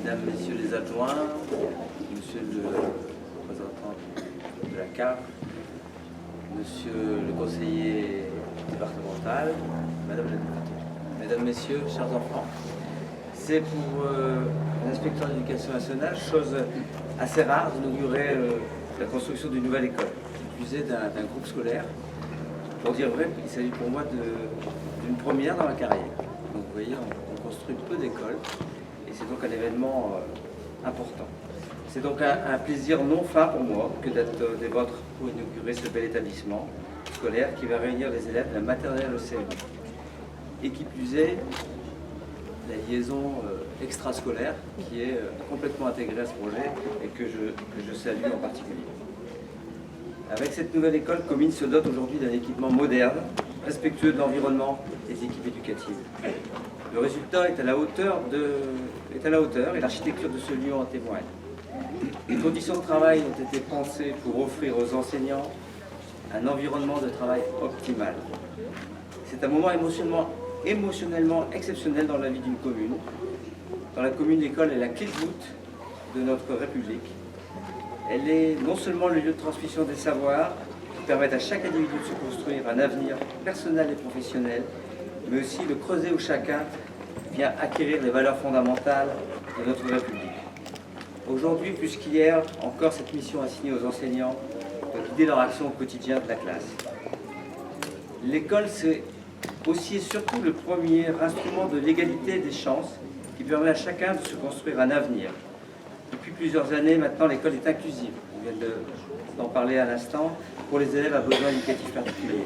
Mesdames, Messieurs les adjoints, Monsieur le représentant de la CAF, Monsieur le conseiller départemental, Madame la députée. Mesdames, Messieurs, chers enfants, c'est pour l'inspecteur de l'éducation nationale, chose assez rare, d'inaugurer la construction d'une nouvelle école, qui plus est d'un groupe scolaire. Pour dire vrai, il s'agit pour moi d'une première dans ma carrière. Donc vous voyez, on construit peu d'écoles et c'est donc un événement important. C'est donc un plaisir non fin pour moi que d'être des vôtres pour inaugurer ce bel établissement scolaire qui va réunir les élèves de la maternelle au CM2. Et qui plus est, la liaison extrascolaire qui est complètement intégrée à ce projet et que je salue en particulier. Avec cette nouvelle école, Comines se dote aujourd'hui d'un équipement moderne, respectueux de l'environnement et des équipes éducatives. Le résultat est à la hauteur et l'architecture de ce lieu en témoigne. Les conditions de travail ont été pensées pour offrir aux enseignants un environnement de travail optimal. C'est un moment émotionnellement exceptionnel dans la vie d'une commune. Dans la commune, l'école est la clé de voûte de notre République. Elle est non seulement le lieu de transmission des savoirs qui permettent à chaque individu de se construire un avenir personnel et professionnel, mais aussi le creuset où chacun vient acquérir les valeurs fondamentales de notre République. Aujourd'hui, plus qu'hier, encore cette mission assignée aux enseignants de guider leur action au quotidien de la classe. L'école, c'est aussi et surtout le premier instrument de l'égalité des chances qui permet à chacun de se construire un avenir. Depuis plusieurs années, maintenant, l'école est inclusive. On vient d'en parler à l'instant, pour les élèves à besoins éducatifs particuliers.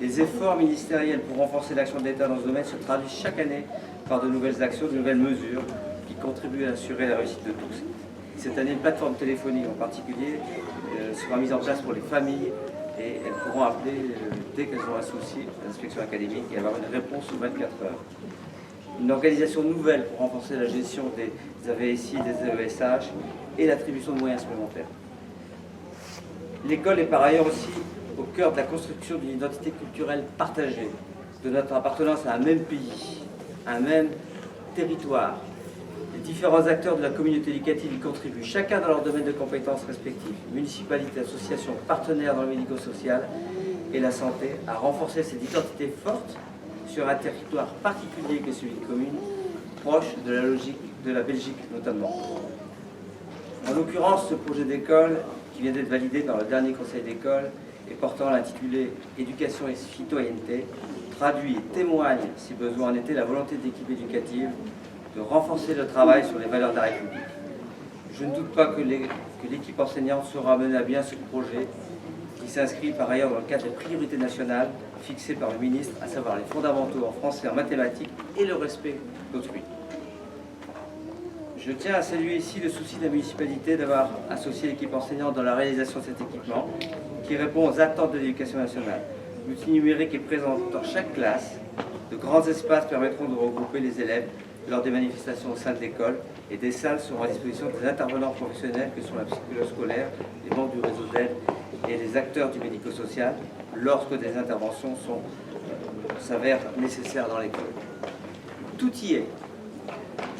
Les efforts ministériels pour renforcer l'action de l'État dans ce domaine se traduisent chaque année par de nouvelles actions, de nouvelles mesures qui contribuent à assurer la réussite de tous. Cette année, une plateforme téléphonique en particulier sera mise en place pour les familles et elles pourront appeler dès qu'elles ont un souci à l'inspection académique et avoir une réponse sous 24 heures. Une organisation nouvelle pour renforcer la gestion des AVSI, des ESH et l'attribution de moyens supplémentaires. L'école est par ailleurs aussi au cœur de la construction d'une identité culturelle partagée, de notre appartenance à un même pays, à un même territoire. Les différents acteurs de la communauté éducative y contribuent, chacun dans leur domaine de compétences respectifs, municipalités, associations, partenaires dans le médico-social et la santé, à renforcer cette identité forte sur un territoire particulier que celui de Comines, proche de la logique de la Belgique notamment. En l'occurrence, ce projet d'école, qui vient d'être validé dans le dernier conseil d'école et portant l'intitulé « Éducation et citoyenneté », traduit et témoigne, si besoin en était, la volonté de l'équipe éducative de renforcer le travail sur les valeurs de la République. Je ne doute pas que l'équipe enseignante saura mener à bien ce projet qui s'inscrit par ailleurs dans le cadre des priorités nationales fixées par le ministre, à savoir les fondamentaux en français et en mathématiques et le respect d'autrui. Je tiens à saluer ici le souci de la municipalité d'avoir associé l'équipe enseignante dans la réalisation de cet équipement qui répond aux attentes de l'éducation nationale. L'outil numérique est présent dans chaque classe. De grands espaces permettront de regrouper les élèves lors des manifestations au sein de l'école et des salles seront à disposition des intervenants professionnels que sont la psychologue scolaire, les membres du réseau d'aide et les acteurs du médico-social lorsque des interventions s'avèrent nécessaires dans l'école. Tout y est.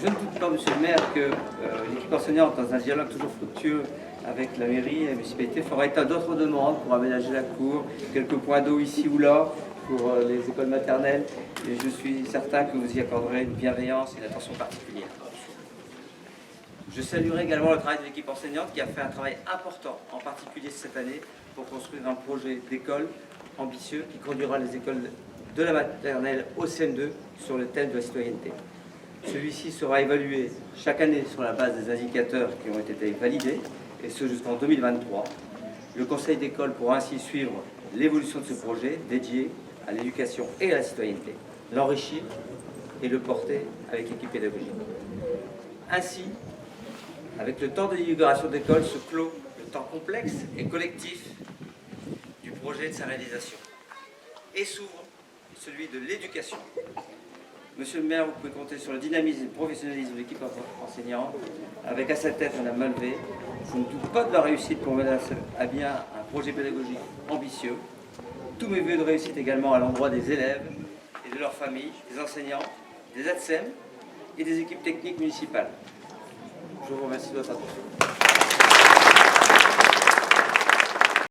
Je ne doute pas, monsieur le maire, que l'équipe enseignante, dans un dialogue toujours fructueux avec la mairie et la municipalité, fera état d'autres demandes pour aménager la cour, quelques points d'eau ici ou là pour les écoles maternelles, et je suis certain que vous y accorderez une bienveillance et une attention particulière. Je saluerai également le travail de l'équipe enseignante qui a fait un travail important, en particulier cette année, pour construire un projet d'école ambitieux qui conduira les écoles de la maternelle au CM2 sur le thème de la citoyenneté. Celui-ci sera évalué chaque année sur la base des indicateurs qui ont été validés, et ce jusqu'en 2023. Le conseil d'école pourra ainsi suivre l'évolution de ce projet dédié à l'éducation et à la citoyenneté, l'enrichir et le porter avec l'équipe pédagogique. Ainsi, avec le temps de l'inauguration d'école se clôt le temps complexe et collectif du projet de sa réalisation. Et s'ouvre celui de l'éducation. Monsieur le maire, vous pouvez compter sur le dynamisme et le professionnalisme de l'équipe enseignante, avec à sa tête Mme Malvé. Je ne doute pas de la réussite pour mener à bien un projet pédagogique ambitieux. Tous mes vœux de réussite également à l'endroit des élèves et de leurs familles, des enseignants, des ATSEM et des équipes techniques municipales. Je vous remercie de votre attention.